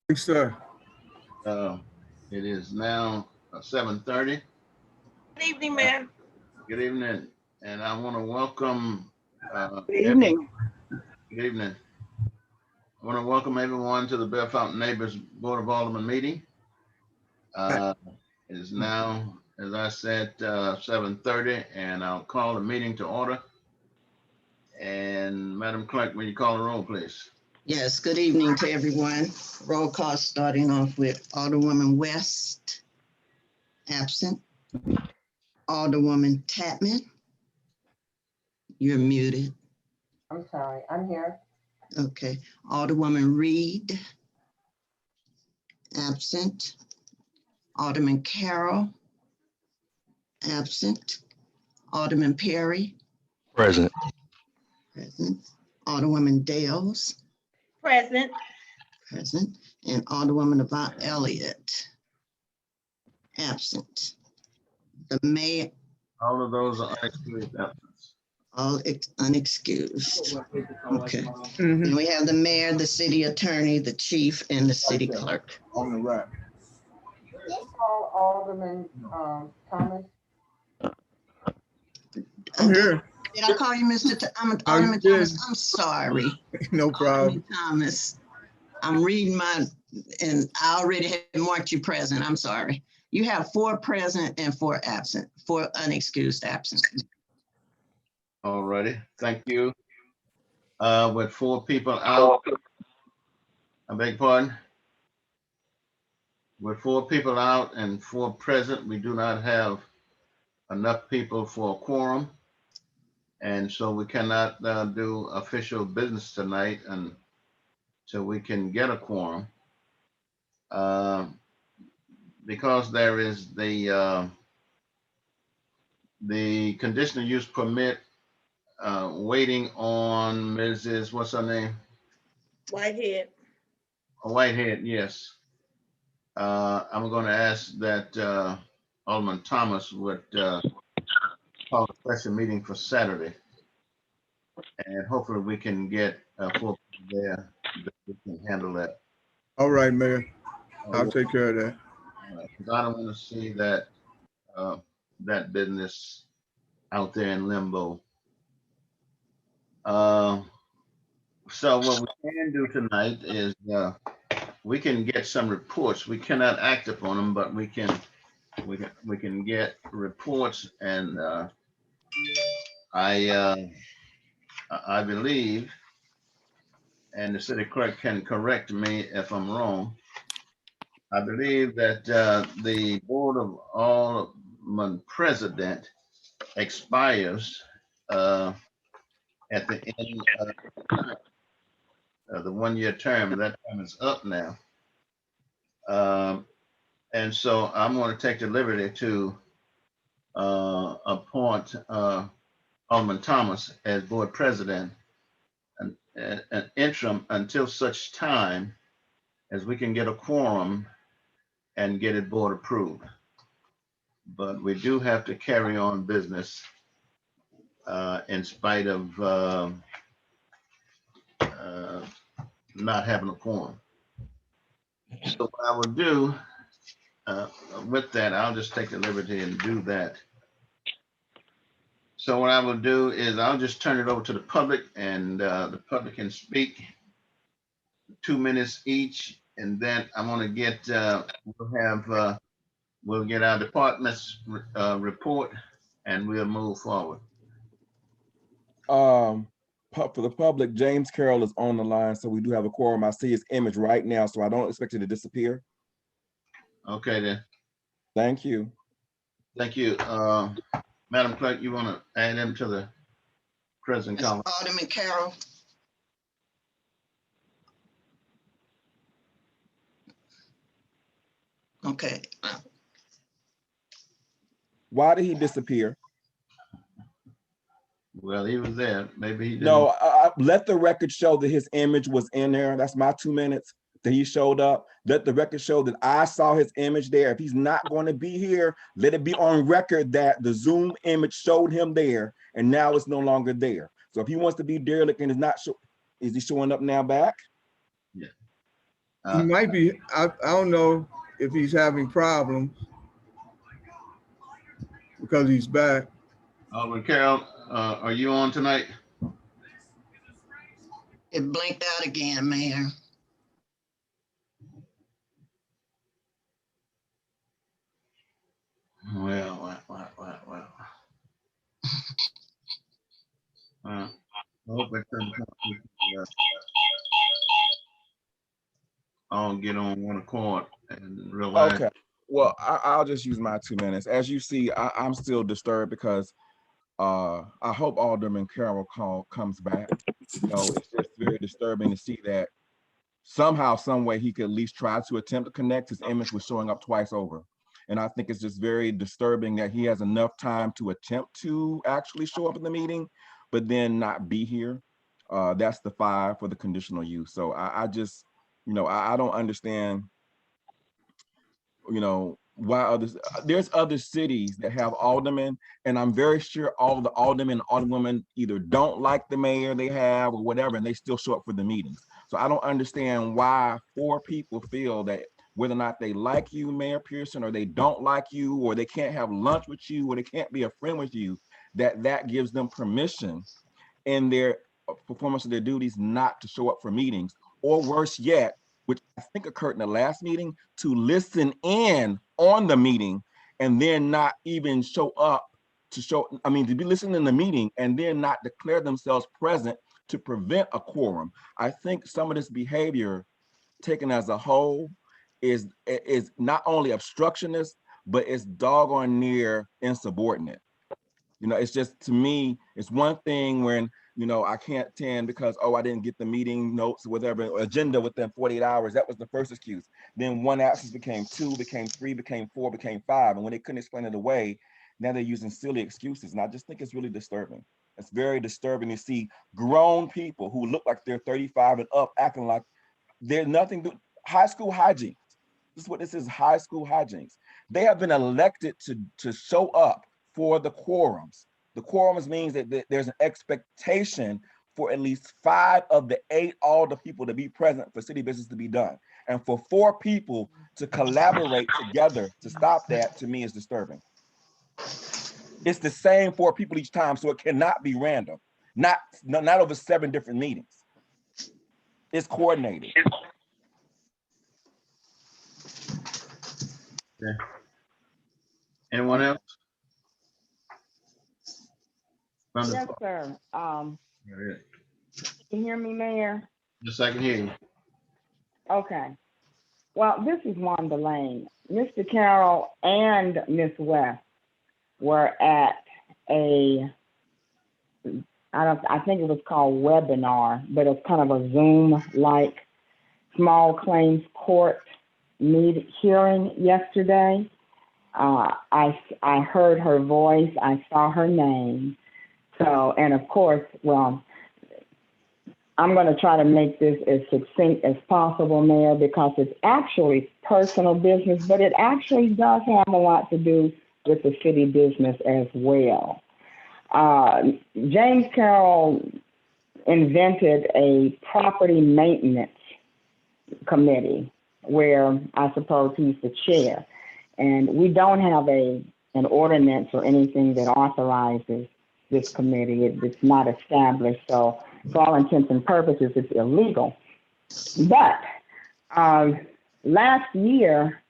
Thanks, sir. Uh, it is now 7:30. Good evening, Mayor. Good evening, and I want to welcome. Good evening. Good evening. I want to welcome everyone to the Bear Fountain Neighbors Board of Alderman meeting. Uh, it is now, as I said, 7:30, and I'll call the meeting to order. And Madam Clerk, will you call the roll, please? Yes, good evening to everyone. Roll call starting off with Alderwoman West, absent. Alderwoman Tatman, you're muted. I'm sorry, I'm here. Okay. Alderwoman Reed, absent. Alderman Carroll, absent. Alderman Perry, Present. present. Alderwoman Dales, Present. present. And Alderwoman Avant Elliott, absent. The mayor, All of those are unexcused absence. all unexcused. Okay. Mhm. And we have the mayor, the city attorney, the chief, and the city clerk. On the right. Call Alderman Thomas. I'm here. Did I call you Mr. Oh, Alderman you Thomas? did. I'm sorry. No problem. Alderman Thomas. I'm reading my, and I already had marked you present. I'm sorry. You have 4 present and 4 absent, 4 unexcused absent. All righty, thank you. With 4 people out, I beg your pardon? With 4 people out and 4 present, we do not have enough people for a quorum. And so we cannot do official business tonight until we can get a quorum. Because there is the conditional use permit waiting on Mrs. What's her name? Whitehead. Whitehead, yes. I'm going to ask that Alderman Thomas would call a special meeting for Saturday. And hopefully we can get 4 people there that we can handle that. All right, Mayor. I'll take care of that. 'Cause I don't want to see that that business out there in limbo. So what we can do tonight is we can get some reports. We cannot act upon them, but we can get reports, and I believe, and the city clerk can correct me if I'm wrong. I believe that the Board of Alderman President expires at the end of the 1-year term. That term is up now. And so I'm going to take the liberty to appoint Alderman Thomas as board president, an interim until such time as we can get a quorum and get it board approved. But we do have to carry on business in spite of not having a quorum. So what I will do with that, I'll just take the liberty and do that. So what I will do is I'll just turn it over to the public, and the public can speak 2 minutes each, and then I'm going to get we'll get our department's report, and we'll move forward. For the public, James Carroll is on the line, so we do have a quorum. I see his image right now, so I don't expect it to disappear. Okay then. Thank you. Thank you. Madam Clerk, you want to add him to the present column? Alderman Carroll. Okay. Why did he disappear? Well, he was there. Maybe he didn't. No, let the record show that his image was in there. That's my 2 minutes that he showed up. Let the record show that I saw his image there. If he's not going to be here, let it be on record that the Zoom image showed him there, and now it's no longer there. So if he wants to be derelict and is not, is he showing up now back? Yeah. He might be, I don't know if he's having problems because he's back. Alderman Carroll, are you on tonight? It blinked out again, Mayor. Well. I hope it comes I'll get on one accord and realize. Okay. Well, I'll just use my 2 minutes. As you see, I'm still disturbed because I hope Alderman Carroll comes back. You know, it's just very disturbing to see that somehow, some way, he could at least try to attempt to connect. His image was showing up twice over. And I think it's just very disturbing that he has enough time to attempt to actually show up in the meeting, but then not be here. That's the 5 for the conditional use. So I just, you know, I don't understand, you know, why others, there's other cities that have aldermen, and I'm very sure all of the aldermen and alderwomen either don't like the mayor they have or whatever, and they still show up for the meetings. So I don't understand why 4 people feel that whether or not they like you, Mayor Pearson, or they don't like you, or they can't have lunch with you, or they can't be a friend with you, that gives them permission in their performance of their duties not to show up for meetings, or worse yet, which I think occurred in the last meeting, to listen in on the meeting and then not even show up to be listening in the meeting and then not declare themselves present to prevent a quorum. I think some of this behavior taken as a whole is not only obstructionist, but it's doggone near insubordinate. You know, it's just, to me, it's one thing when, you know, I can't attend because, oh, I didn't get the meeting notes or whatever, agenda within 48 hours. That was the first excuse. Then one absence became 2, became 3, became 4, became 5. And when they couldn't explain it away, now they're using silly excuses. And I just think it's really disturbing. It's very disturbing to see grown people who look like they're 35 and up acting like they're nothing to high school hijinks. This is what this is, high school hijinks. They have been elected to show up for the quorums. The quorums means that there's an expectation for at least 5 of the 8 alder people to be present for city business to be done. And for 4 people to collaborate together to stop that, to me, is disturbing. It's the same 4 people each time, so it cannot be random. Not over 7 different meetings. It's coordinated. Okay. Anyone else? Yes, sir. Yeah. Can you hear me, Mayor? Yes, I can hear you. Okay. Well, this is Wanda Lane. Mr. Carroll and Miss West were at I think it was called webinar, but it's kind of a Zoom-like small claims court hearing yesterday. I heard her voice. I saw her name. So, and of course, well, I'm going to try to make this as succinct as possible, Mayor, because it's actually personal business, but it actually does have a lot to do with the city business as well. James Carroll invented a property maintenance committee where I suppose he's the chair. And we don't have an ordinance or anything that authorizes this committee. It's not established. So for all intents and purposes, it's illegal. But last year,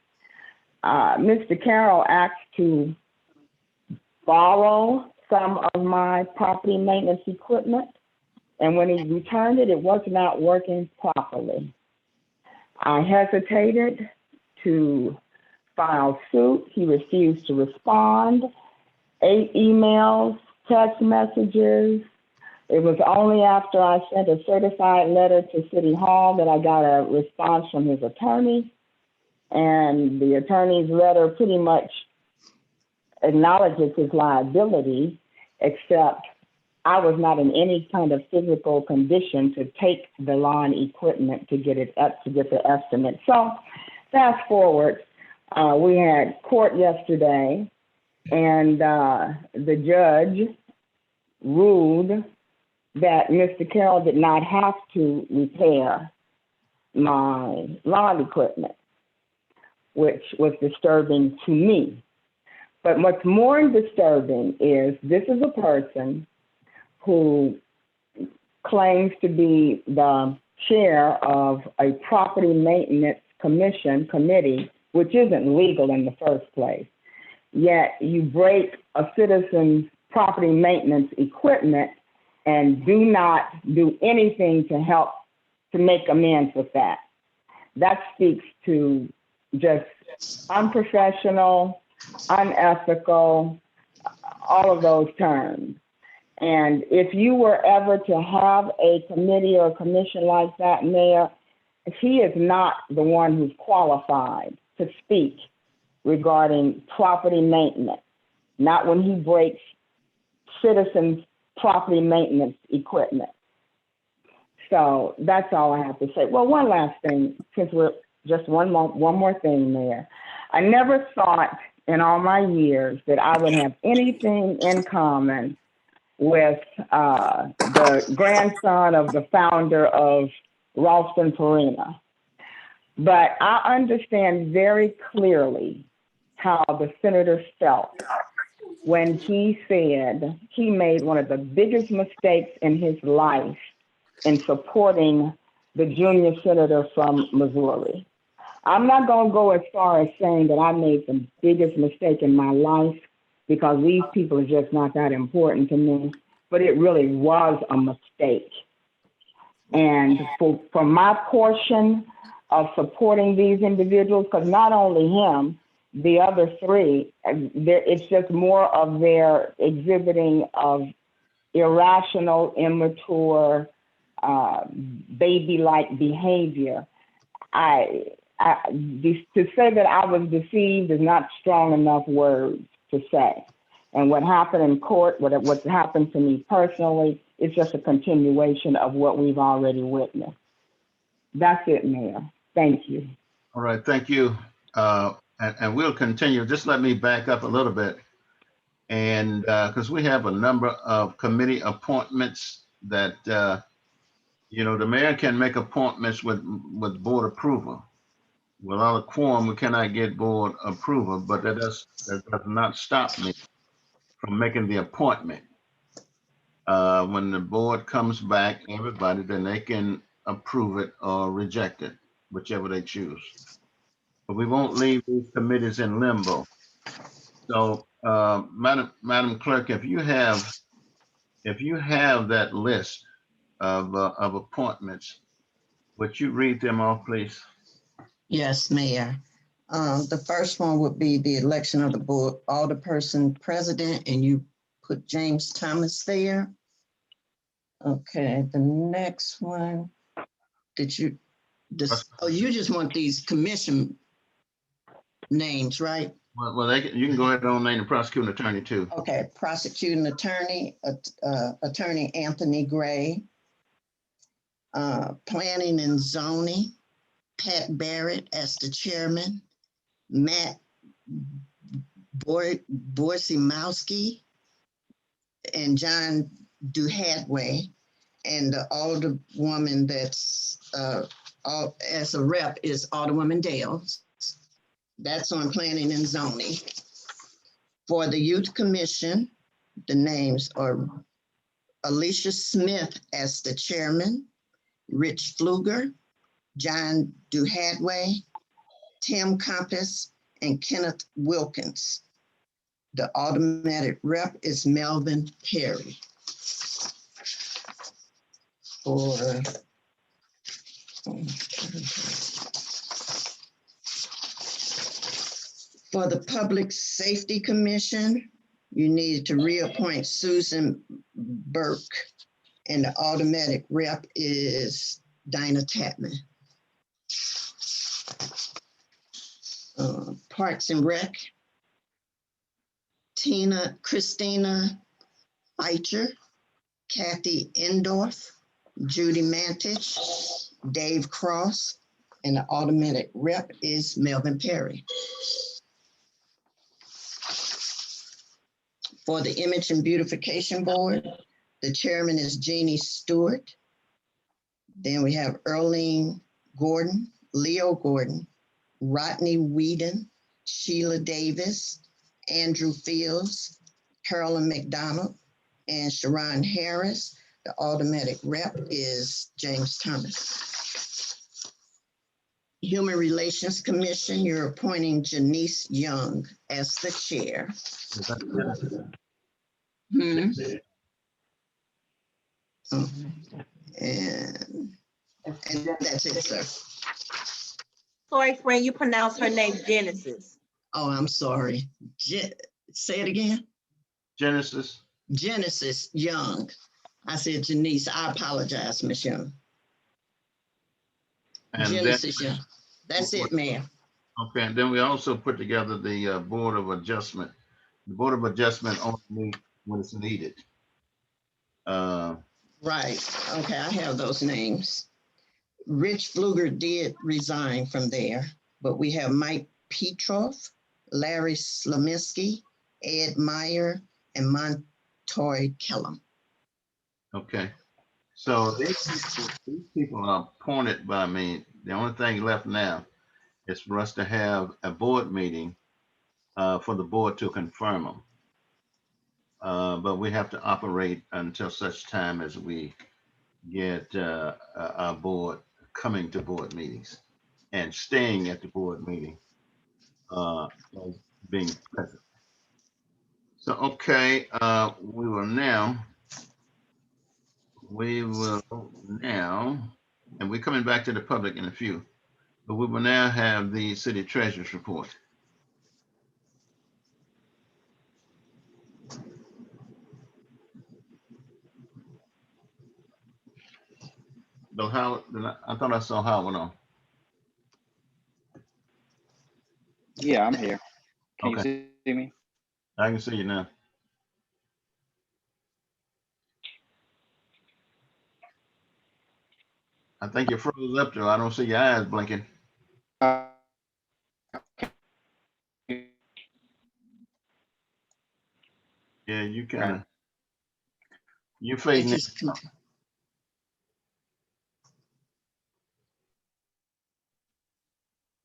Mr. Carroll asked to borrow some of my property maintenance equipment. And when he returned it, it was not working properly. I hesitated to file suit. He refused to respond. 8 emails, text messages. It was only after I sent a certified letter to City Hall that I got a response from his attorney. And the attorney's letter pretty much acknowledges his liability, except I was not in any kind of physical condition to take the lawn equipment to get it up, to get the estimate. So fast forward, we had court yesterday, and the judge ruled that Mr. Carroll did not have to repair my lawn equipment, which was disturbing to me. But what's more disturbing is this is a person who claims to be the chair of a property maintenance committee, which isn't legal in the first place. Yet you break a citizen's property maintenance equipment and do not do anything to help to make amends with that. That speaks to just unprofessional, unethical, all of those terms. And if you were ever to have a committee or a commission like that, Mayor, he is not the one who's qualified to speak regarding property maintenance, not when he breaks citizens' property maintenance equipment. So that's all I have to say. Well, one last thing, since we're just one more thing, Mayor. I never thought in all my years that I would have anything in common with the grandson of the founder of Ralston Purina. But I understand very clearly how the senator felt when he said he made one of the biggest mistakes in his life in supporting the junior senator from Missouri. I'm not going to go as far as saying that I made the biggest mistake in my life, because these people are just not that important to me, but it really was a mistake. And for my portion of supporting these individuals, because not only him, the other three, it's just more of their exhibiting of irrational, immature, baby-like behavior. To say that I was deceived is not strong enough words to say. And what happened in court, what happened to me personally, is just a continuation of what we've already witnessed. That's it, Mayor. Thank you. All right, thank you. And we'll continue. Just let me back up a little bit. And because we have a number of committee appointments that, the mayor can make appointments with board approval. Without a quorum, we cannot get board approval, but that does not stop me from making the appointment. When the board comes back, everybody, then they can approve it or reject it, whichever they choose. But we won't leave these committees in limbo. So, Madam Clerk, if you have that list of appointments, would you read them off, please? Yes, Mayor. The first one would be the election of the board alderperson president, and you put James Thomas there. Okay, the next one, you just want these commission names, right? Well, you can go ahead and name the prosecuting attorney too. Okay, prosecuting attorney, Attorney Anthony Gray. Planning and zoning, Pat Barrett as the chairman, Matt Borsimowski, and John Duhadway, and the alderwoman that's as a rep is Alderwoman Dales. That's on planning and zoning. For the youth commission, the names are Alicia Smith as the chairman, Rich Pfluger, John Duhadway, Tim Compass, and Kenneth Wilkins. The automatic rep is Melvin Perry. For the Public Safety Commission, you need to reappoint Susan Burke, and the automatic rep is Dinah Tapman. Parks and Rec, Christina Eicher, Kathy Endorf, Judy Mantich, Dave Cross, and the automatic rep is Melvin Perry. For the Image and Beautification Board, the chairman is Jeannie Stewart. Then we have Earlene Gordon, Leo Gordon, Rodney Whedon, Sheila Davis, Andrew Fields, Carolyn McDonald, and Sharon Harris. The automatic rep is James Thomas. Human Relations Commission, you're appointing Janice Young as the chair. Hmm. Oh, and that's it, sir. Sorry, friend, you pronounce her name Genesis. Oh, I'm sorry. Say it again. Genesis. Genesis Young. I said Janice. I apologize, Miss Young. And Genesis Young. That's it, Mayor. Okay, and then we also put together the Board of Adjustment. The Board of Adjustment only meet when it's needed. Right. Okay, I have those names. Rich Fluger did resign from there, but we have Mike Petroff, Larry Slaminsky, Ed Meyer, and Montoy Kellum. Okay, so these people are appointed by me. The only thing left now is for us to have a board meeting for the board to confirm them. But we have to operate until such time as we get our board coming to board meetings and staying at the board meeting as being present. So, okay, we will now, and we're coming back to the public in a few, but we will now have the city treasurer's report. Bill Howard, I thought I saw Howard on. Yeah, I'm here. Can Okay. you see me? I can see you now. I think you froze up there. I don't see your eyes blinking. Uh, Yeah, you kind of, you It fading in. just,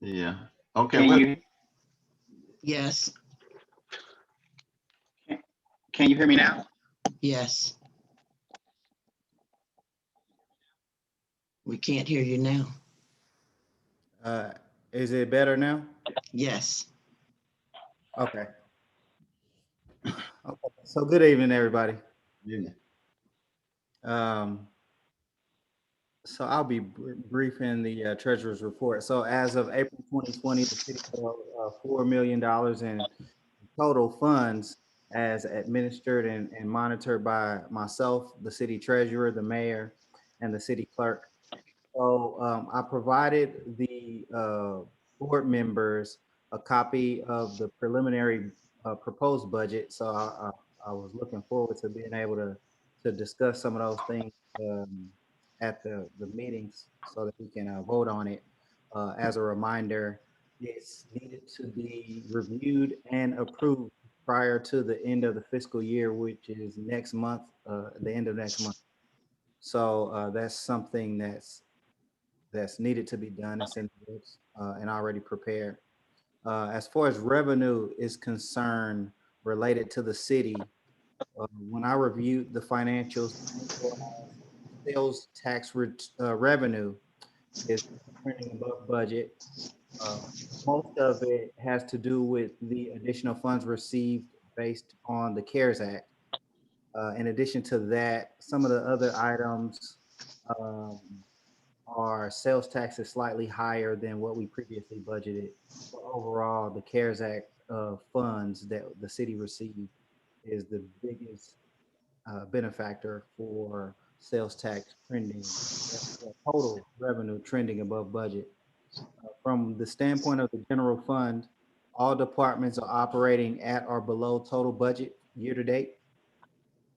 Yeah. Okay. can Well, you yes, can you hear me now? yes. We can't hear you now. Is it better now? Yes. Okay. Okay. So good evening, everybody. yeah. So I'll be brief in the treasurer's report. So as of April 2020, the city held $4 million in total funds as administered and monitored by myself, the city treasurer, the mayor, and the city clerk. So I provided the board members a copy of the preliminary proposed budget. So I was looking forward to being able to discuss some of those things at the meetings so that we can vote on it. As a reminder, it's needed to be reviewed and approved prior to the end of the fiscal year, which is next month, the end of next month. So that's something that's needed to be done. It's in the books and already prepared. As far as revenue is concerned related to the city, when I reviewed the financials, sales tax revenue is trending above budget. Most of it has to do with the additional funds received based on the CARES Act. In addition to that, some of the other items um, our sales tax is slightly higher than what we previously budgeted. But overall, the CARES Act funds that the city received is the biggest benefactor for sales tax trending, total revenue trending above budget. From the standpoint of the general fund, all departments are operating at or below total budget year to date.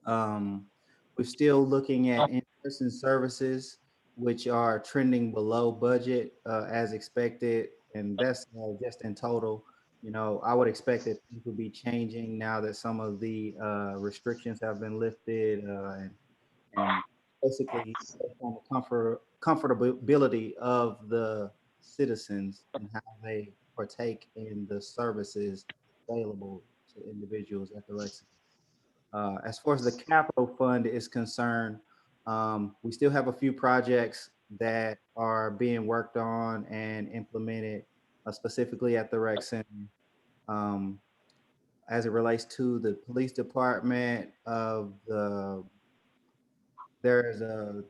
We're still looking at in-person services, which are trending below budget as expected, and that's just in total. You know, I would expect that things will be changing now that some of the restrictions have been lifted, and basically based on the comfortability of the citizens and how they partake in the services available to individuals at the rec center. As far as the capital fund is concerned, we still have a few projects that are being worked on and implemented specifically at the rec center. Um, as it relates to the police department there's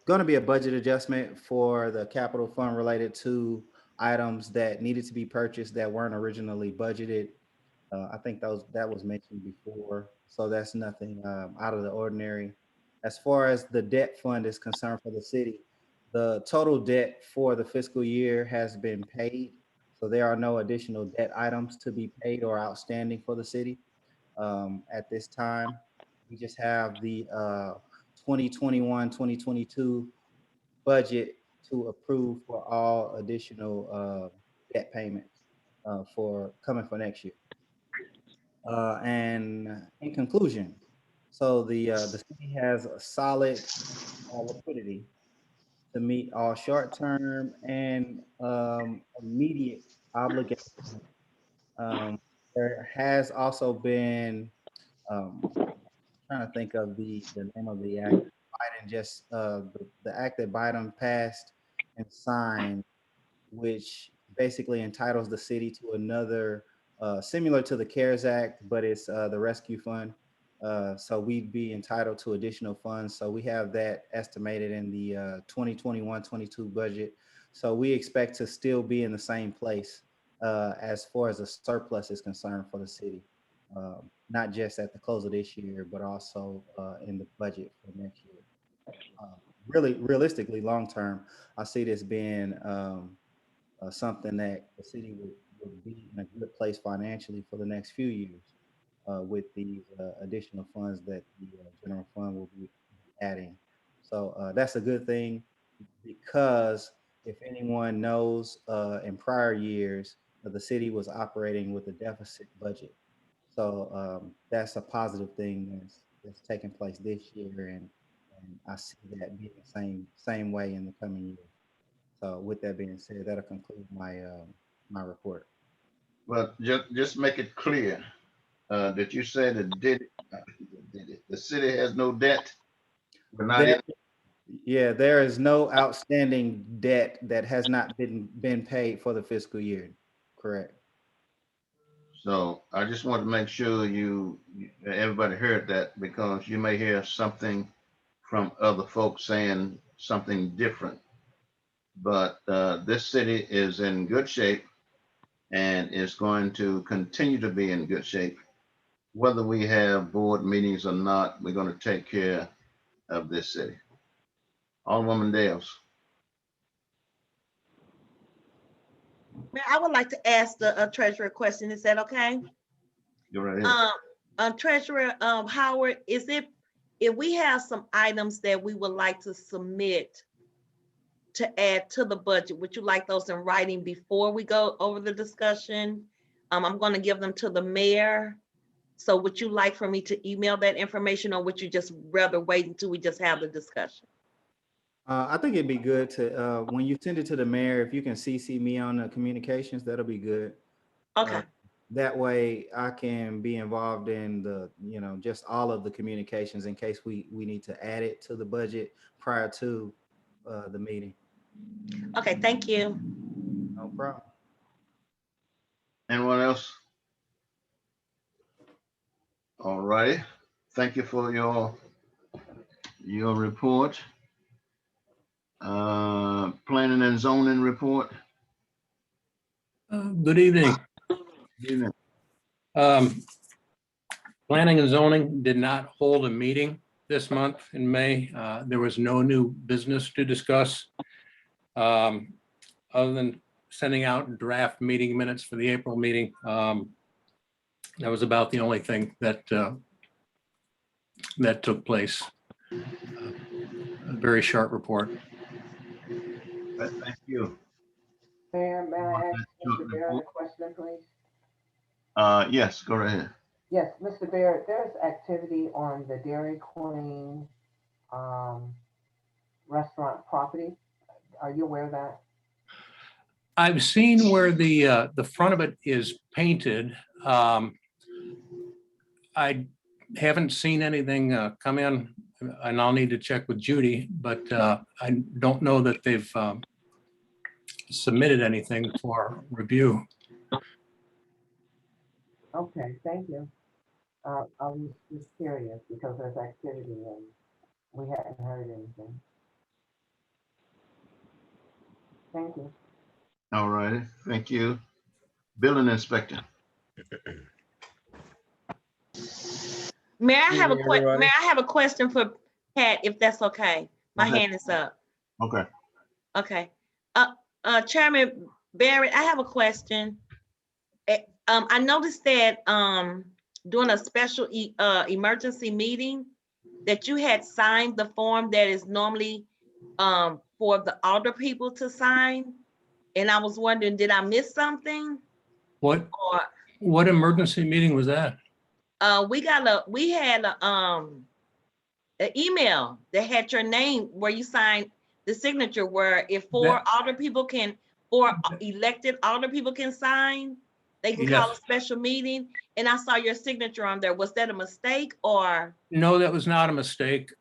going to be a budget adjustment for the capital fund related to items that needed to be purchased that weren't originally budgeted. I think that was mentioned before, so that's nothing out of the ordinary. As far as the debt fund is concerned for the city, the total debt for the fiscal year has been paid, so there are no additional debt items to be paid or outstanding for the city at this time. We just have the 2021, 2022 budget to approve for all additional debt payments for coming for next year. And in conclusion, so the city has a solid liquidity to meet all short-term and immediate obligations. There has also been, trying to think of the name of the act. Biden just the act that Biden passed and signed, which basically entitles the city to another similar to the CARES Act, but it's the rescue fund. So we'd be entitled to additional funds. So we have that estimated in the 2021-22 budget. So we expect to still be in the same place as far as the surplus is concerned for the city. Not just at the close of this year, but also in the budget for next year. Really, realistically, long term, I see this being something that the city would be in a good place financially for the next few years with these additional funds that the general fund will be adding. So that's a good thing, because if anyone knows, in prior years, the city was operating with a deficit budget. So that's a positive thing that's taking place this year, and I see that being the same way in the coming years. So with that being said, that'll conclude my report. Well, just make it clear that you said the city has no debt. We're not in. Yeah, there is no outstanding debt that has not been paid for the fiscal year. Correct. So I just want to make sure everybody heard that, because you may hear something from other folks saying something different. But this city is in good shape and is going to continue to be in good shape. Whether we have board meetings or not, we're going to take care of this city. Alderwoman Dales. Mayor, I would like to ask the treasurer a question. Is that okay? Go right ahead. Treasurer Howard, is it, if we have some items that we would like to submit to add to the budget, would you like those in writing before we go over the discussion? I'm going to give them to the mayor. So would you like for me to email that information, or would you just rather wait until we just have the discussion? I think it'd be good to, when you send it to the mayor, if you can CC me on the communications, that'll be good. Okay. That way I can be involved in just all of the communications in case we need to add it to the budget prior to the meeting. Okay, thank you. No problem. Anyone else? All right. Thank you for your report. Planning and zoning report. Good evening. Good evening. Planning and zoning did not hold a meeting this month in May. There was no new business to discuss. Other than sending out draft meeting minutes for the April meeting. That was about the only thing that took place. A very short report. Thank you. Mayor, may I ask Mr. Barrett a question, please? Yes, go right ahead. Yes, Mr. Barrett, there's activity on the Dairy Queen restaurant property. Are you aware of that? I've seen where the front of it is painted. I haven't seen anything come in, and I'll need to check with Judy, but I don't know that they've submitted anything for review. Okay, thank you. I was just curious because there's activity and we hadn't heard anything. Thank you. All righty, thank you. Building inspector. May I have a Evening, everybody. May I have a question for Pat, if that's okay? My Okay. hand is up. Okay. Okay. Chairman Barrett, I have a question. I noticed that during a special emergency meeting that you had signed the form that is normally for the older people to sign. And I was wondering, did I miss something? What Or emergency meeting was that? we had an email that had your name where you signed the signature where if four elected older people can sign, they can call a Yes. special meeting. And I saw your signature on there. Was that a mistake or? No, that was not a mistake.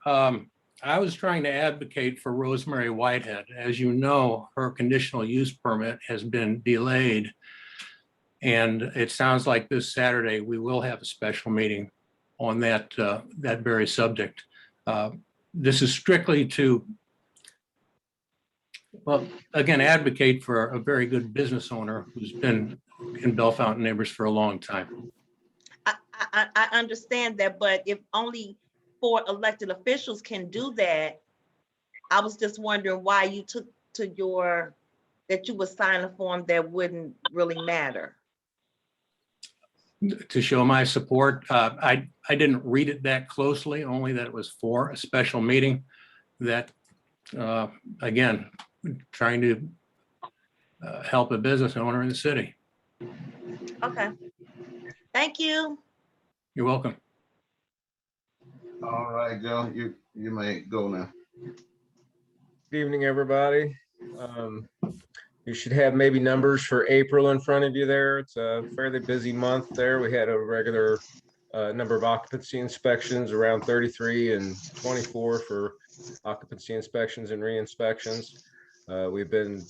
I was trying to advocate for Rosemary Whitehead. As you know, her conditional use permit has been delayed. And it sounds like this Saturday, we will have a special meeting on that very subject. This is strictly to, well, again, advocate for a very good business owner who's been in Bellefonte Neighbors for a long time. I understand that, but if only 4 elected officials can do that, I was just wondering why you took to that you would sign a form that wouldn't really matter. To show my support, I didn't read it that closely, only that it was for a special meeting that, again, trying to help a business owner in the city. Okay. Thank you. You're welcome. All right, Joe, you may go now. Good evening, everybody. You should have maybe numbers for April in front of you there. It's a fairly busy month there. We had a regular number of occupancy inspections, around 33 and 24 for occupancy inspections and re-inspections. We've been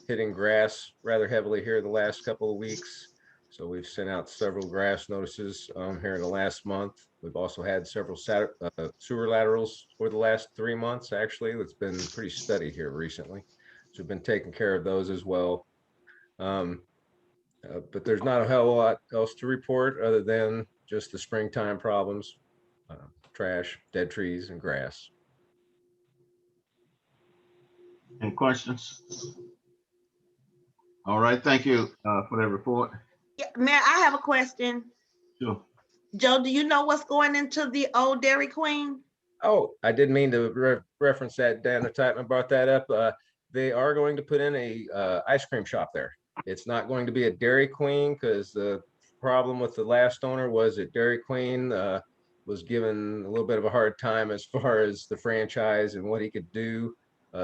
hitting grass rather heavily here the last couple of weeks. So we've sent out several grass notices here in the last month. We've also had several sewer laterals for the last 3 months, actually. It's been pretty steady here recently. So we've been taking care of those as well. But there's not a hell of a lot else to report other than just the springtime problems, trash, dead trees, and grass. Any questions? All right, thank you for that report. Yeah, Mayor, I have a question. Sure. Joe, do you know what's going into the old Dairy Queen? Oh, I didn't mean to reference that. Dana Titman brought that up. They are going to put in a ice cream shop there. It's not going to be a Dairy Queen because the problem with the last owner was that Dairy Queen was given a little bit of a hard time as far as the franchise and what he could do.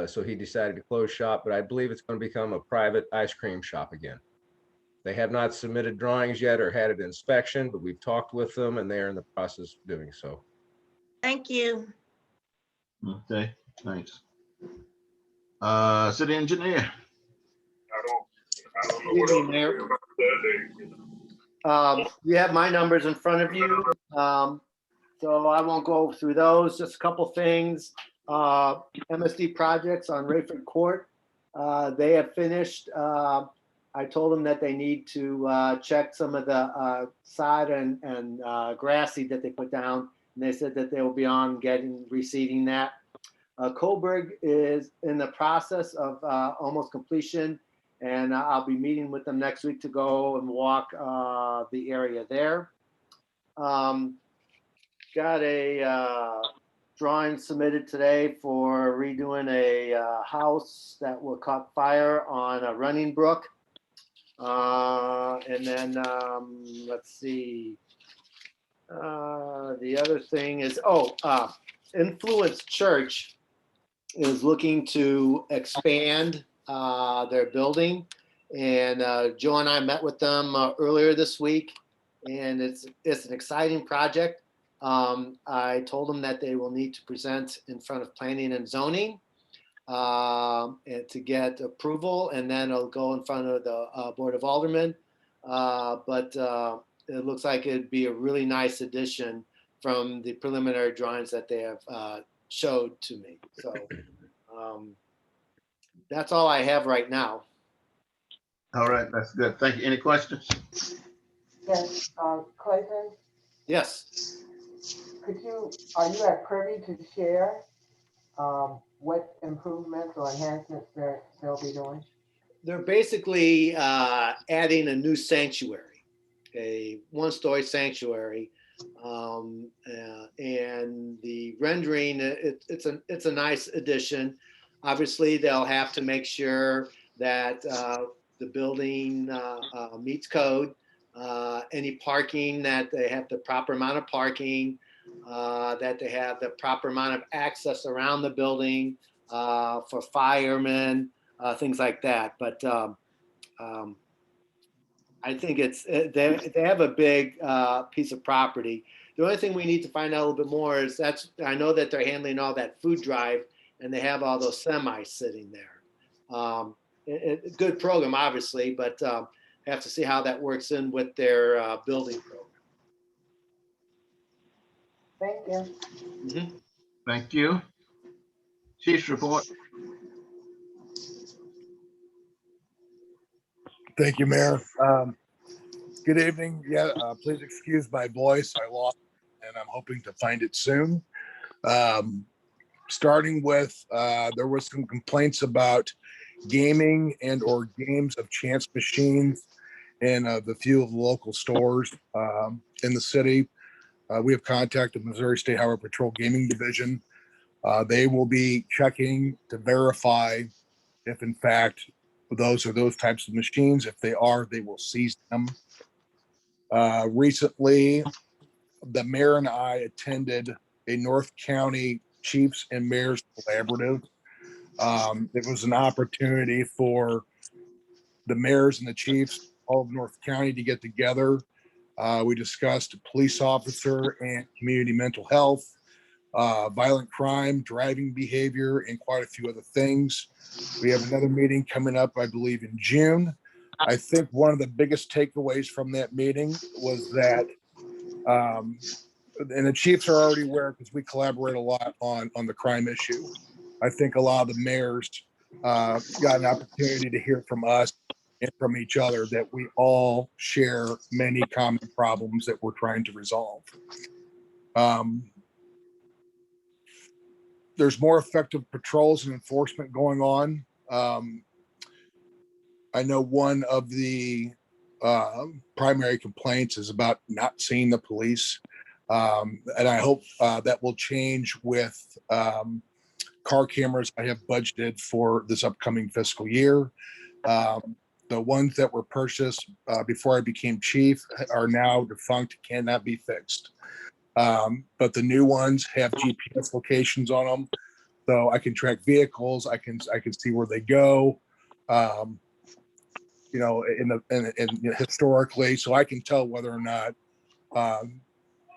So he decided to close shop, but I believe it's going to become a private ice cream shop again. They have not submitted drawings yet or had an inspection, but we've talked with them and they are in the process of doing so. Thank you. Okay, thanks. City engineer. Good evening, Mayor. You have my numbers in front of you, so I won't go through those. Just a couple things. MSD projects on Rayford Court, they have finished. I told them that they need to check some of the sod and grass seed that they put down, and they said that they will be on reseeding that. Coburg is in the process of almost completion, and I'll be meeting with them next week to go and walk the area there. Got a drawing submitted today for redoing a house that will caught fire on a running brook. And then let's see. The other thing is, Influence Church is looking to expand their building. And Joe and I met with them earlier this week, and it's an exciting project. I told them that they will need to present in front of planning and zoning and to get approval, and then it'll go in front of the Board of Aldermen. But it looks like it'd be a really nice addition from the preliminary drawings that they have showed to me. So that's all I have right now. All right, that's good. Thank you. Any questions? Yes, Clayton, Yes. are you at privy to share what improvements or enhancements they'll be doing? They're basically adding a new sanctuary, a one-story sanctuary. And the rendering, it's a nice addition. Obviously, they'll have to make sure that the building meets code. Any parking, that they have the proper amount of parking, that they have the proper amount of access around the building for firemen, things like that. But I think they have a big piece of property. The only thing we need to find out a little bit more is I know that they're handling all that food drive, and they have all those semis sitting there. Good program, obviously, but have to see how that works in with their building program. Thank you. Mm-hmm. Thank you. Chief's report. Thank you, Mayor. Good evening. Yeah, please excuse my voice. I lost it, and I'm hoping to find it soon. Starting with, there was some complaints about gaming and or games of chance machines in the few of the local stores in the city. We have contacted Missouri State Highway Patrol Gaming Division. They will be checking to verify if in fact those are those types of machines. If they are, they will seize them. Recently, the mayor and I attended a North County Chiefs and Mayors Collaborative. It was an opportunity for the mayors and the chiefs, all of North County, to get together. We discussed police officer and community mental health, violent crime, driving behavior, and quite a few other things. We have another meeting coming up, I believe, in June. I think one of the biggest takeaways from that meeting was that, and the chiefs are already aware because we collaborate a lot on the crime issue. I think a lot of the mayors got an opportunity to hear from us and from each other that we all share many common problems that we're trying to resolve. There's more effective patrols and enforcement going on. I know one of the primary complaints is about not seeing the police. And I hope that will change with car cameras I have budgeted for this upcoming fiscal year. The ones that were purchased before I became chief are now defunct, cannot be fixed. But the new ones have GPS locations on them, so I can track vehicles. I can see where they go. You know, historically, so I can tell whether or not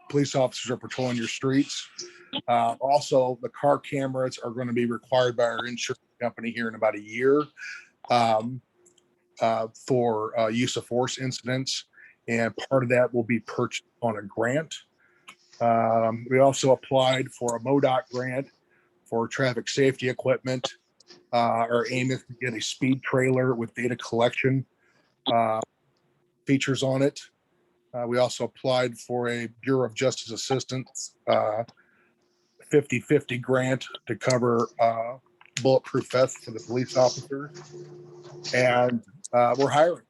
police officers are patrolling your streets. Also, the car cameras are going to be required by our insurance company here in about a year for use of force incidents, and part of that will be purchased on a grant. We also applied for a MoDOT grant for traffic safety equipment. Our aim is to get a speed trailer with data collection features on it. We also applied for a Bureau of Justice Assistance 50/50 grant to cover bulletproof vests for the police officers. And we're hiring.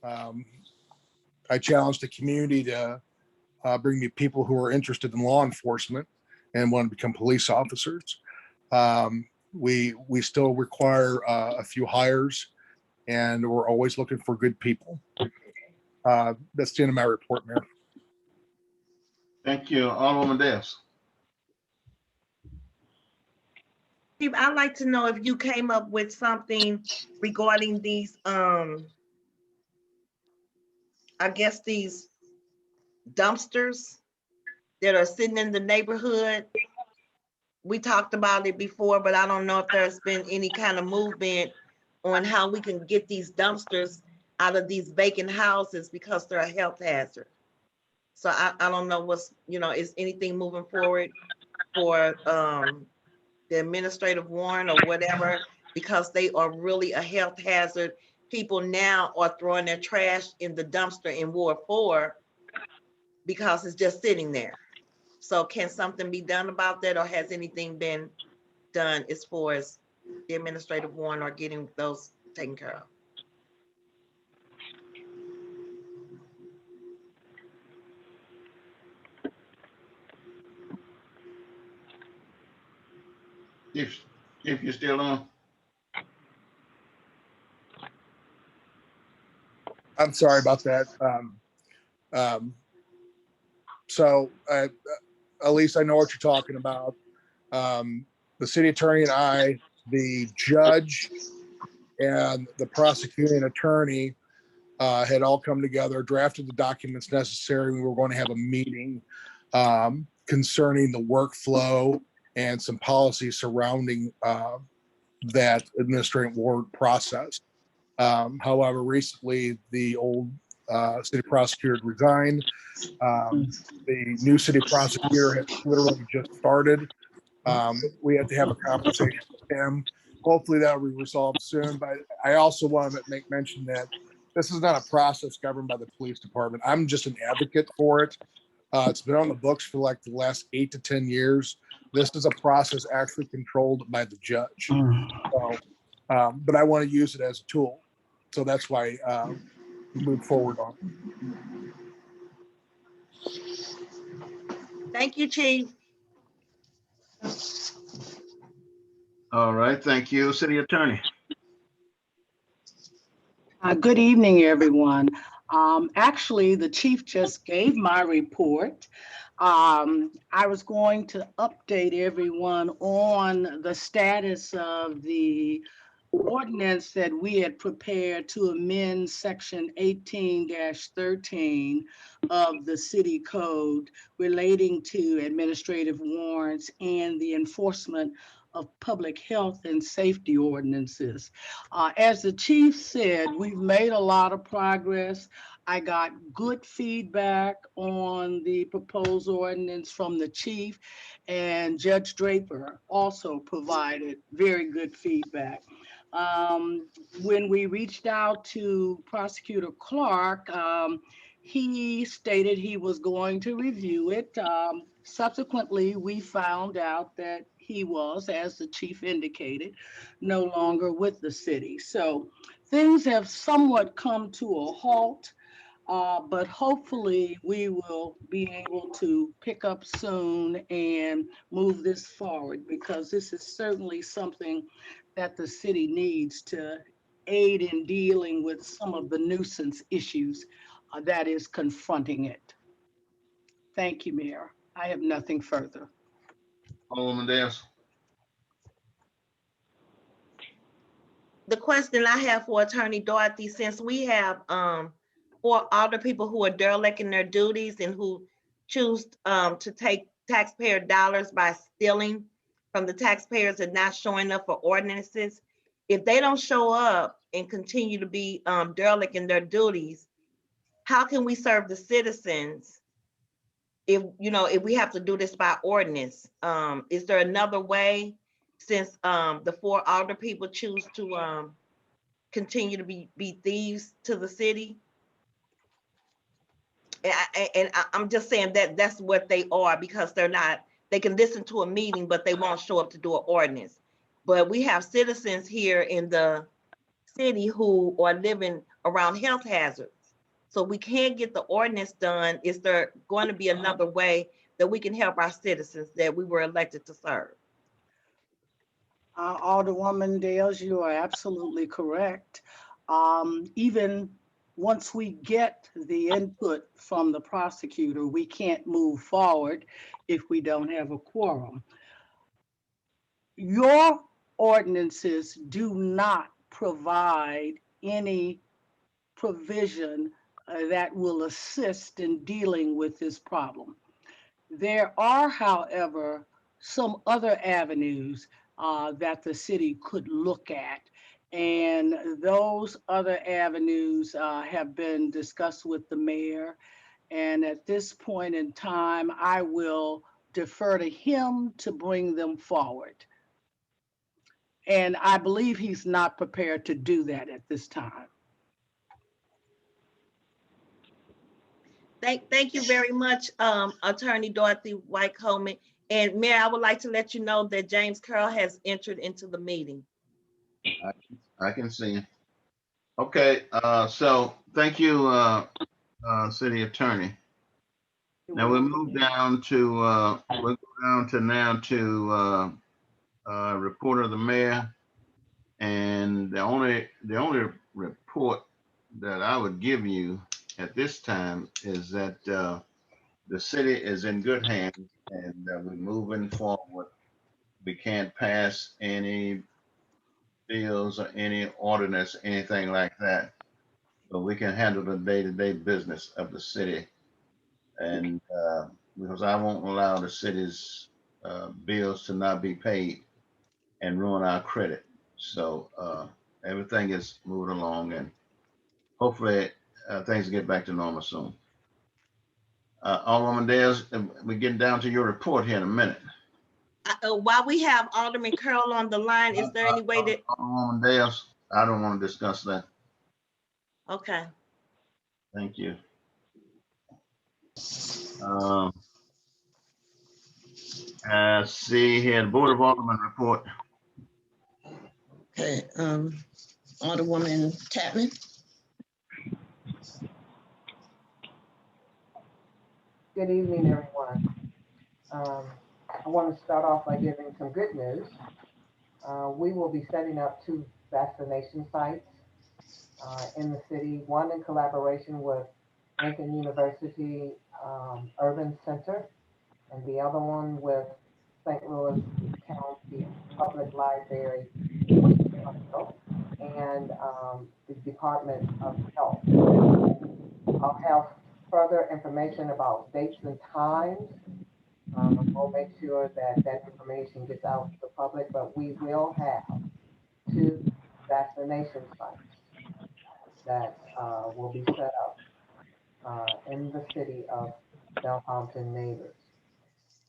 I challenge the community to bring me people who are interested in law enforcement and want to become police officers. We still require a few hires, and we're always looking for good people. That's the end of my report, Mayor. Thank you, Alderwoman Davis. Steve, I'd like to know if you came up with something regarding these, I guess these dumpsters that are sitting in the neighborhood. We talked about it before, but I don't know if there's been any kind of movement on how we can get these dumpsters out of these vacant houses because they're a health hazard. So I don't know what's, is anything moving forward for the administrative warrant or whatever, because they are really a health hazard. People now are throwing their trash in the dumpster in Ward 4 because it's just sitting there. So can something be done about that, or has anything been done as far as the administrative warrant or getting those taken care of? If you're still on. I'm sorry about that. So at least I know what you're talking about. The city attorney and I, the judge and the prosecuting attorney had all come together, drafted the documents necessary. We were going to have a meeting concerning the workflow and some policies surrounding that administrative warrant process. However, recently the old city prosecutor resigned. The new city prosecutor has literally just started. We have to have a conversation with him. Hopefully that will be resolved soon. But I also want to make mention that this is not a process governed by the police department. I'm just an advocate for it. It's been on the books for like the last 8 to 10 years. This is a process actually controlled by the judge. So, but I want to use it as a tool. So that's why we move forward on. Thank you, Chief. All right, thank you, city attorney. Good evening, everyone. Actually, the chief just gave my report. I was going to update everyone on the status of the ordinance that we had prepared to amend section 18-13 of the city code relating to administrative warrants and the enforcement of public health and safety ordinances. As the chief said, we've made a lot of progress. I got good feedback on the proposed ordinance from the chief, and Judge Draper also provided very good feedback. When we reached out to Prosecutor Clark, he stated he was going to review it. Subsequently, we found out that he was, as the chief indicated, no longer with the city. So things have somewhat come to a halt, but hopefully we will be able to pick up soon and move this forward, because this is certainly something that the city needs to aid in dealing with some of the nuisance issues that is confronting it. Thank you, Mayor. I have nothing further. Alderman Dales. The question I have for Attorney Dorothy, since we have 4 other people who are derelict in their duties and who choose to take taxpayer dollars by stealing from the taxpayers and not showing up for ordinances, if they don't show up and continue to be derelict in their duties, how can we serve the citizens if we have to do this by ordinance? Is there another way, since the 4 older people choose to continue to be thieves to the city? And I'm just saying that that's what they are, because they can listen to a meeting, but they won't show up to do an ordinance. But we have citizens here in the city who are living around health hazards. So we can't get the ordinance done. Is there going to be another way that we can help our citizens that we were elected to serve? Alderwoman Dales, you are absolutely correct. Even once we get the input from the prosecutor, we can't move forward if we don't have a quorum. Your ordinances do not provide any provision that will assist in dealing with this problem. There are, however, some other avenues that the city could look at. And those other avenues have been discussed with the mayor. And at this point in time, I will defer to him to bring them forward. And I believe he's not prepared to do that at this time. Thank you very much, Attorney Dorothy White Coleman. And Mayor, I would like to let you know that James Curl has entered into the meeting. I can see you. Okay, so thank you, City Attorney. Now we'll move down to, we'll go down to now to report of the mayor. And the only report that I would give you at this time is that the city is in good hands and we're moving forward. We can't pass any bills or any ordinance, anything like that, but we can handle the day-to-day business of the city. And because I won't allow the city's bills to not be paid and ruin our credit. So everything is moving along and hopefully things get back to normal soon. Alderman Dales, we're getting down to your report here in a minute. While we have Alderman Curl on the line, is there any way that? Alderman Dales, I don't want to discuss that. Okay. Thank you. See here, the Board of Aldermen report. Okay, Alderwoman Tapman. Good evening, everyone. I want to start off by giving some good news. We will be setting up 2 vaccination sites in the city, one in collaboration with Lincoln University Urban Center, and the other one with St. Louis County Public Library and the Department of Health. I'll have further information about dates and times. We'll make sure that that information gets out to the public, but we will have 2 vaccination sites that will be set up in the city of Bellefontaine Neighbors.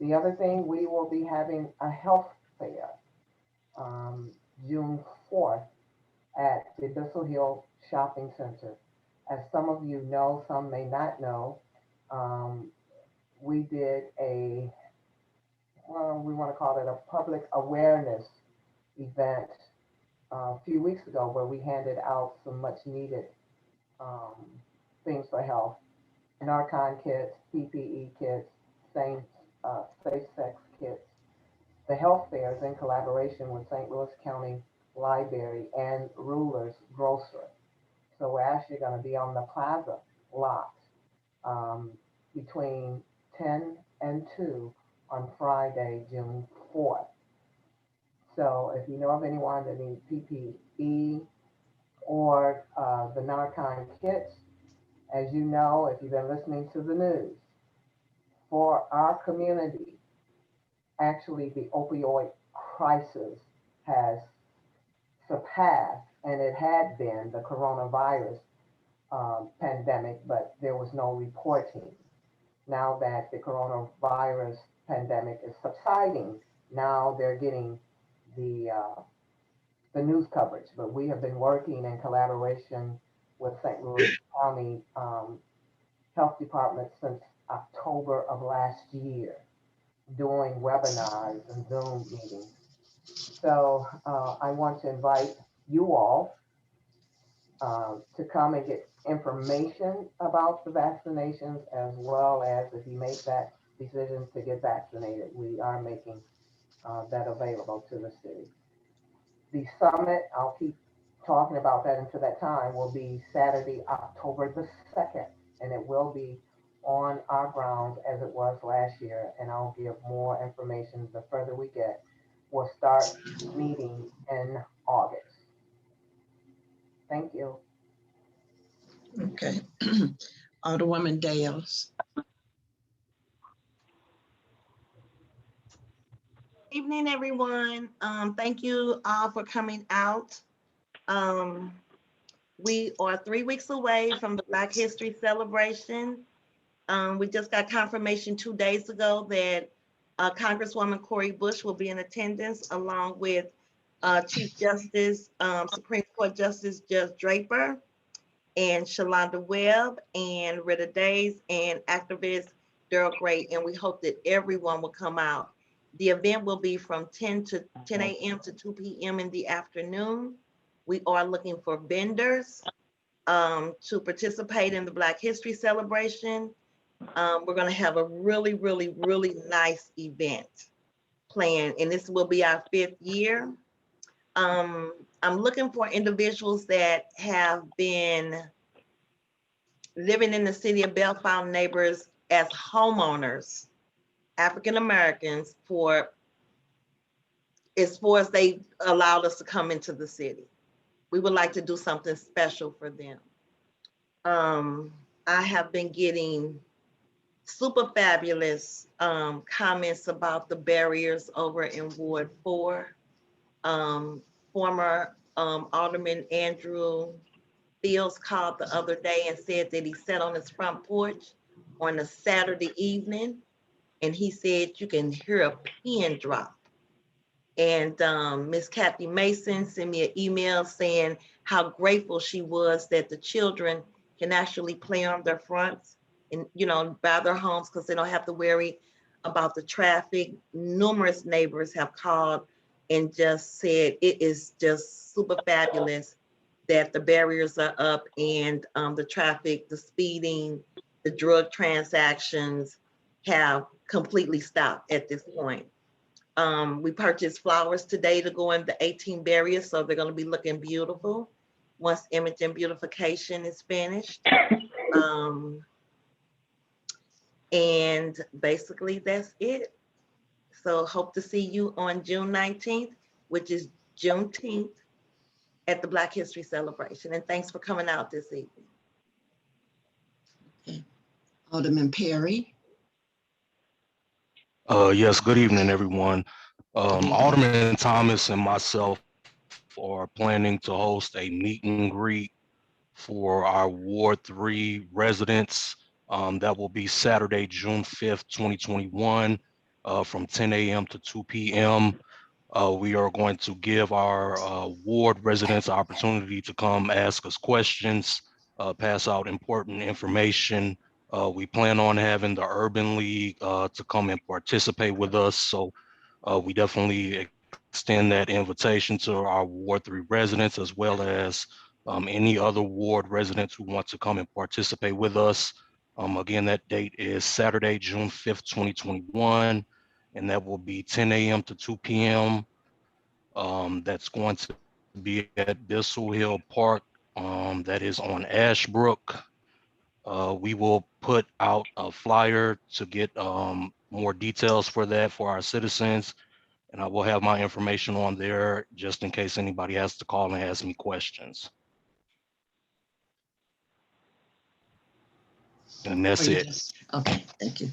The other thing, we will be having a health fair June 4th at the Bissell Hill Shopping Center. As some of you know, some may not know, we did a, well, we want to call it a public awareness event a few weeks ago where we handed out some much needed things for health. Narcan kits, PPE kits, safe-sex kits. The health fairs in collaboration with St. Louis County Library and Rulers Grocery. So we're actually going to be on the plaza lot between 10 and 2 on Friday, June 4th. So if you know of anyone that needs PPE or the Narcan kits, as you know, if you've been listening to the news, for our community, actually the opioid crisis has surpassed, and it had been the coronavirus pandemic, but there was no reporting. Now that the coronavirus pandemic is subsiding, now they're getting the news coverage. But we have been working in collaboration with St. Louis County Health Department since October of last year, doing webinars and Zoom meetings. So I want to invite you all to come and get information about the vaccinations, as well as if you make that decision to get vaccinated, we are making that available to the city. The summit, I'll keep talking about that until that time, will be Saturday, October the 2nd, and it will be on our grounds as it was last year, and I'll give more information the further we get. will start meeting in August. Thank you. Okay. Alderwoman Dales. Evening, everyone. Thank you all for coming out. We are 3 weeks away from the Black History Celebration. We just got confirmation 2 days ago that Congresswoman Cori Bush will be in attendance along with Chief Justice, Supreme Court Justice Judge Draper, and Shalonda Webb, and Rita Days, and activist Daryl Gray. And we hope that everyone will come out. The event will be from 10 a.m. to 2 p.m. in the afternoon. We are looking for vendors to participate in the Black History Celebration. We're going to have a really, really, really nice event planned, and this will be our 5th year. I'm looking for individuals that have been living in the city of Bellefontaine neighbors as homeowners, African Americans, for as far as they allowed us to come into the city. We would like to do something special for them. I have been getting super fabulous comments about the barriers over in Ward 4. Former Alderman Andrew Fields called the other day and said that he sat on his front porch on a Saturday evening, and he said you can hear a pin drop. And Miss Kathy Mason sent me an email saying how grateful she was that the children can actually play on their fronts and, you know, by their homes because they don't have to worry about the traffic. Numerous neighbors have called and just said it is just super fabulous that the barriers are up and the traffic, the speeding, the drug transactions have completely stopped at this point. We purchased flowers today to go in the 18 barriers, so they're going to be looking beautiful once image and beautification is finished. And basically that's it. So hope to see you on June 19th, which is Juneteenth, at the Black History Celebration. And thanks for coming out this evening. Okay. Alderman Perry. Yes, good evening, everyone. Alderman Thomas and myself are planning to host a meet and greet for our Ward 3 residents. That will be Saturday, June 5th, 2021, from 10 a.m. to 2 p.m. We are going to give our ward residents the opportunity to come ask us questions, pass out important information. We plan on having the Urban League to come and participate with us. So we definitely extend that invitation to our Ward 3 residents, as well as any other ward residents who want to come and participate with us. Again, that date is Saturday, June 5th, 2021, and that will be 10 a.m. to 2 p.m. That's going to be at Bissell Hill Park, that is on Ashbrook. We will put out a flyer to get more details for that for our citizens, and I will have my information on there just in case anybody has to call and ask me questions. And that's it. Okay, thank you.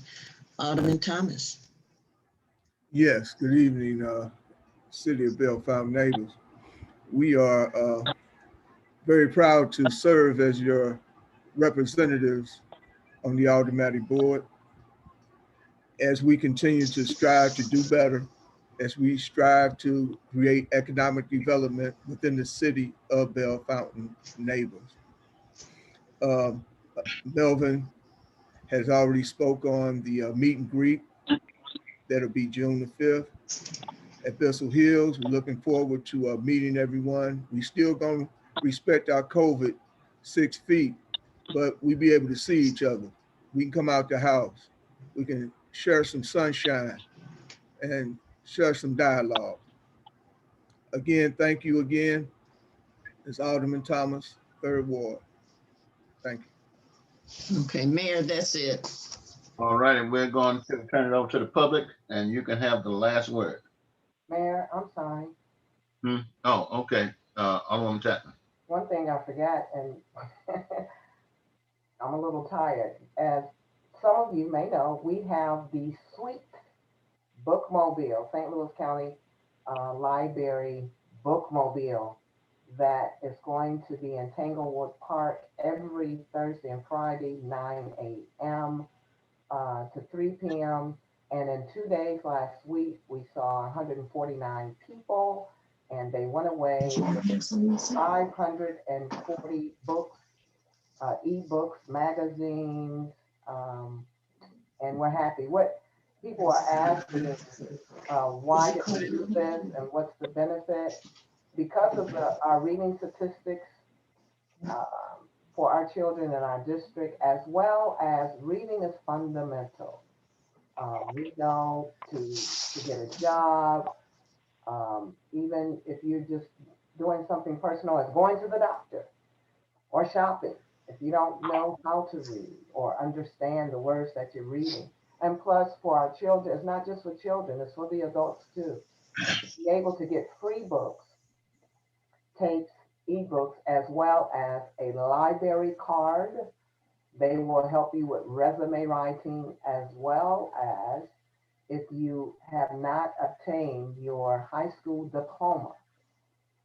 Alderman Thomas. Yes, good evening, City of Bellefontaine neighbors. We are very proud to serve as your representatives on the Aldermanic Board as we continue to strive to do better, as we strive to create economic development within the City of Bellefontaine neighbors. Melvin has already spoke on the meet and greet. That'll be June the 5th at Bissell Hills. We're looking forward to meeting everyone. We still gonna respect our COVID 6 feet, but we be able to see each other. We can come out the house. We can share some sunshine and share some dialogue. Again, thank you again. It's Alderman Thomas, 3rd Ward. Thank you. Okay, Mayor, that's it. All right, and we're going to turn it over to the public, and you can have the last word. Mayor, I'm sorry. Oh, okay. Alderman Chapman. One thing I forgot, and I'm a little tired. As some of you may know, we have the Sweet Bookmobile, St. Louis County Library Bookmobile that is going to be in Tanglewood Park every Thursday and Friday, 9 a.m. To 3 p.m. And in 2 days last week, we saw 149 people, and they went away with 540 books, e-books, magazines, and we're happy. What people are asking, why did we do this and what's the benefit? Because of our reading statistics for our children in our district, as well as reading is fundamental. We know to get a job, even if you're just doing something personal as going to the doctor or shopping, if you don't know how to read or understand the words that you're reading. And plus for our children, it's not just for children, it's for the adults too. Be able to get free books, tapes, ebooks, as well as a library card. They will help you with resume writing, as well as if you have not obtained your high school diploma.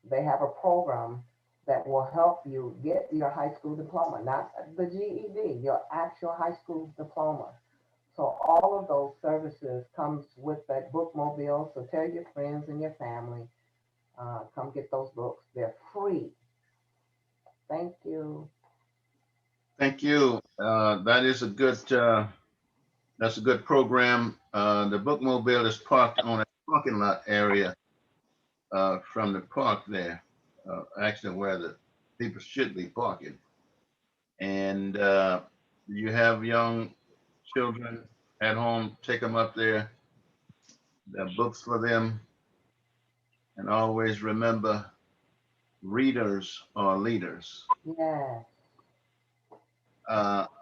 They have a program that will help you get your high school diploma, not the GED, your actual high school diploma. So all of those services comes with that bookmobile. So tell your friends and your family, come get those books. They're free. Thank you. Thank you. That is a good, that's a good program. The bookmobile is parked on a parking lot area from the park there, actually where the people should be parking. And you have young children at home, take them up there. There are books for them. And always remember, readers are leaders. Yeah.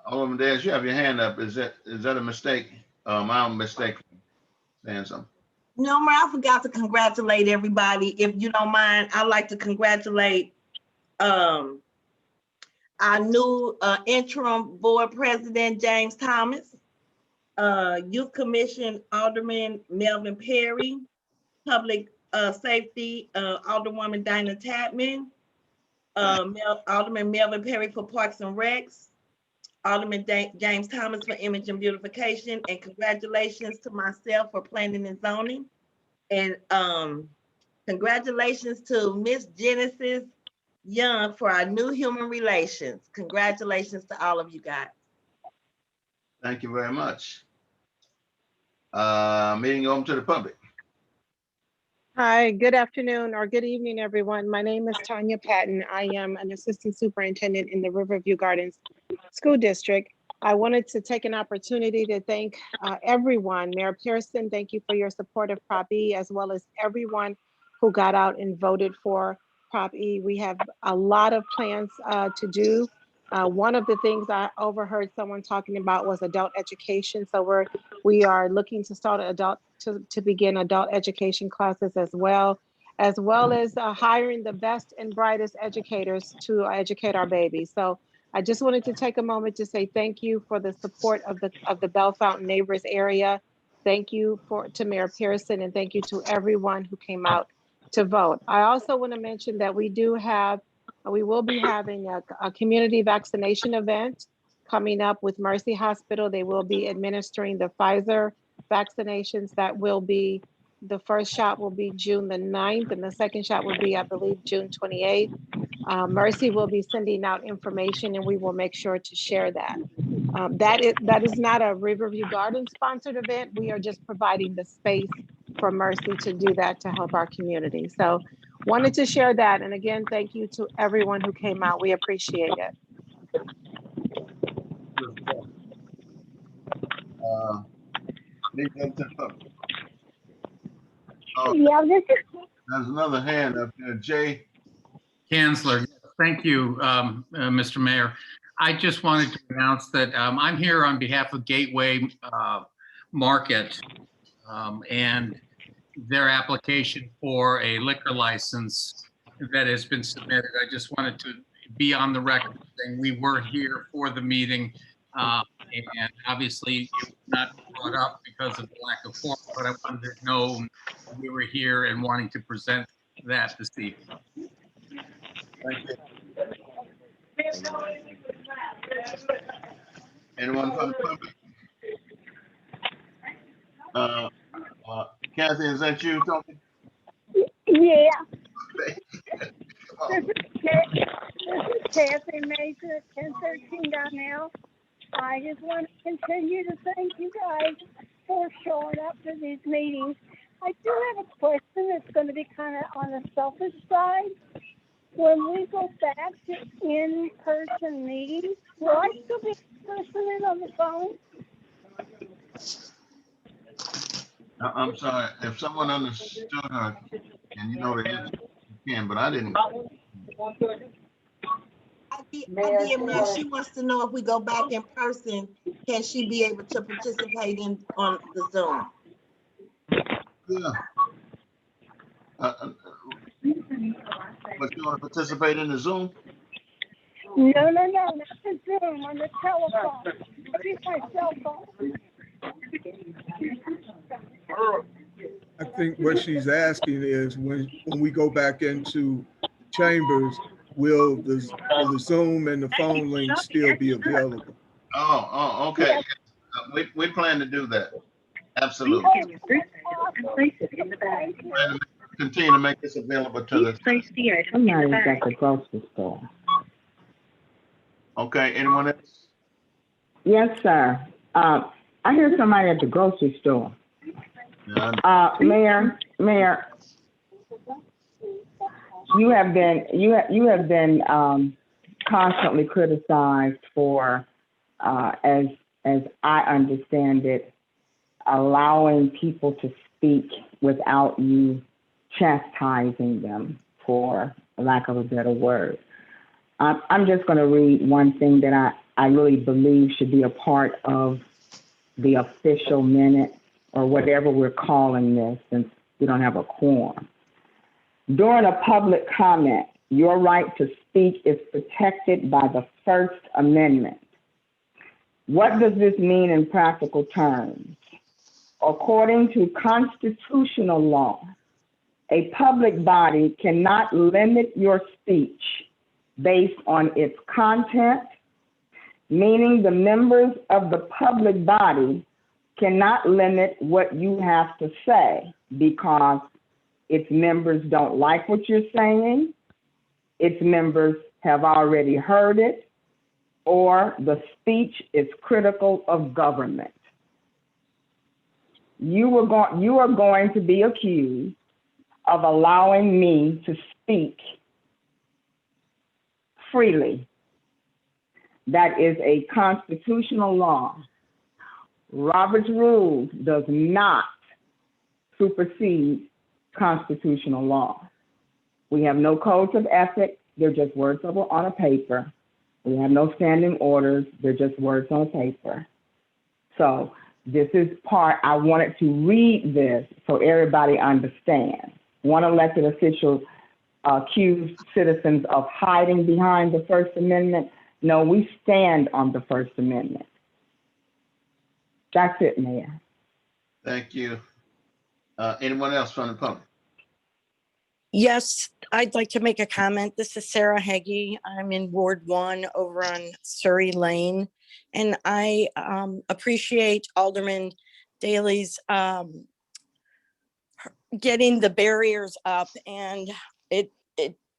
Alderman Dez, you have your hand up. Is that a mistake? My mistake saying something. No, I forgot to congratulate everybody. If you don't mind, I'd like to congratulate our new interim board president, James Thomas, Youth Commission Alderman Melvin Perry, Public Safety Alderwoman Dinah Tapman, Alderman Melvin Perry for Parks and Recs, Alderman James Thomas for Image and Beautification, and congratulations to myself for Planning and Zoning. And congratulations to Miss Genesis Young for our new Human Relations. Congratulations to all of you guys. Thank you very much. Meeting open to the public. Hi, good afternoon or good evening, everyone. My name is Tanya Patton. I am an assistant superintendent in the Riverview Gardens School District. I wanted to take an opportunity to thank everyone. Mayor Pearson, thank you for your support of Prop E, as well as everyone who got out and voted for Prop E. We have a lot of plans to do. One of the things I overheard someone talking about was adult education. So we are looking to start to begin adult education classes as well as hiring the best and brightest educators to educate our babies. So I just wanted to take a moment to say thank you for the support of the Bell Fountain Neighbors area. Thank you to Mayor Pearson, and thank you to everyone who came out to vote. I also want to mention that we will be having a community vaccination event coming up with Mercy Hospital. They will be administering the Pfizer vaccinations. The first shot will be June the 9th, and the second shot will be, I believe, June 28th. Mercy will be sending out information, and we will make sure to share that. That is not a Riverview Gardens sponsored event. We are just providing the space for Mercy to do that to help our community. So wanted to share that. And again, thank you to everyone who came out. We appreciate it. There's another hand up there, Jay. Chancellor, thank you, Mr. Mayor. I just wanted to announce that I'm here on behalf of Gateway Market, and their application for a liquor license that has been submitted. I just wanted to be on the record saying we were here for the meeting. And obviously it was not brought up because of the lack of form, but I wanted to know we were here and wanting to present that this evening. Thank you. Anyone from the public? Kathy, is that you talking? Yeah, Come on. this is Kathy Major at 1013.L. I just want to continue to thank you guys for showing up to these meetings. I do have a question that's going to be kind of on the selfish side. When we go back to in-person meetings, will I still be listening on the phone? I'm sorry, if someone understood her, and you know the answer, you can, but I didn't. Mayor, she wants to know if we go back in person, can she be able to participate on the Zoom? Yeah. But you want to participate in the Zoom? No, not the Zoom, on the telephone. Maybe my cell phone. I think what she's asking is when we go back into chambers, will the Zoom and the phone link still be available? Oh, okay. We plan to do that. Absolutely. Continue to make this available to the. Somebody's at the grocery store. Okay, anyone else? Yes, sir. I hear somebody at the grocery store. Mayor, you have been constantly criticized for, as I understand it, allowing people to speak without you chastising them, for lack of a better word. I'm just going to read one thing that I really believe should be a part of the official minute, or whatever we're calling this, since we don't have a quorum. During a public comment, your right to speak is protected by the First Amendment. What does this mean in practical terms? According to constitutional law, a public body cannot limit your speech based on its content, meaning the members of the public body cannot limit what you have to say because its members don't like what you're saying, its members have already heard it, or the speech is critical of government. You are going to be accused of allowing me to speak freely. That is a constitutional law. Robert's Rules does not supersede constitutional law. We have no codes of ethics. They're just words on a paper. We have no standing orders. They're just words on a paper. So this is part, I wanted to read this so everybody understands. One elected official accused citizens of hiding behind the First Amendment. No, we stand on the First Amendment. That's it, Mayor. Thank you. Anyone else from the public? Yes, I'd like to make a comment. This is Sarah Heggie. I'm in Ward 1 over on Surrey Lane. And I appreciate Alderman Daly's getting the barriers up. And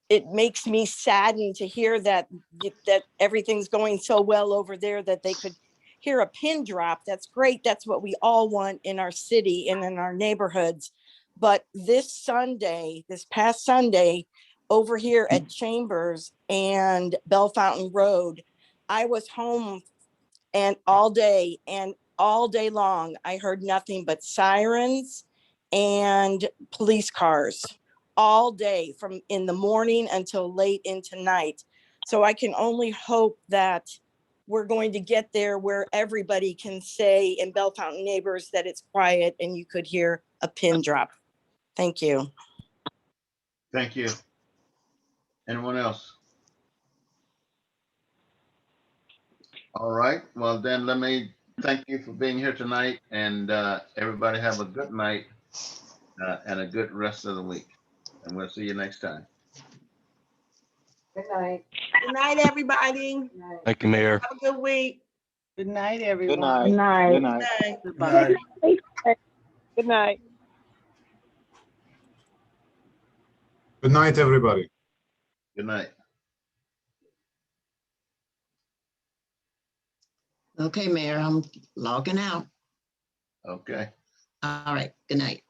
it makes me saddened to hear that everything's going so well over there that they could hear a pin drop. That's great. That's what we all want in our city and in our neighborhoods. But this past Sunday, over here at Chambers and Bell Fountain Road, I was home and all day long, I heard nothing but sirens and police cars all day, from in the morning until late into night. So I can only hope that we're going to get there where everybody can say in Bell Fountain neighbors that it's quiet and you could hear a pin drop. Thank you. Thank you. Anyone else? All right, well then let me thank you for being here tonight, and everybody have a good night and a good rest of the week. And we'll see you next time. Good night. Good night, everybody. Good night. Thank you, Mayor. Have a good week. Good night, Good everyone. night. Good night. Good night. Bye. Goodbye. Good night. Good night, everybody. Good night. Okay, Mayor, I'm logging out. Okay. All right, good night.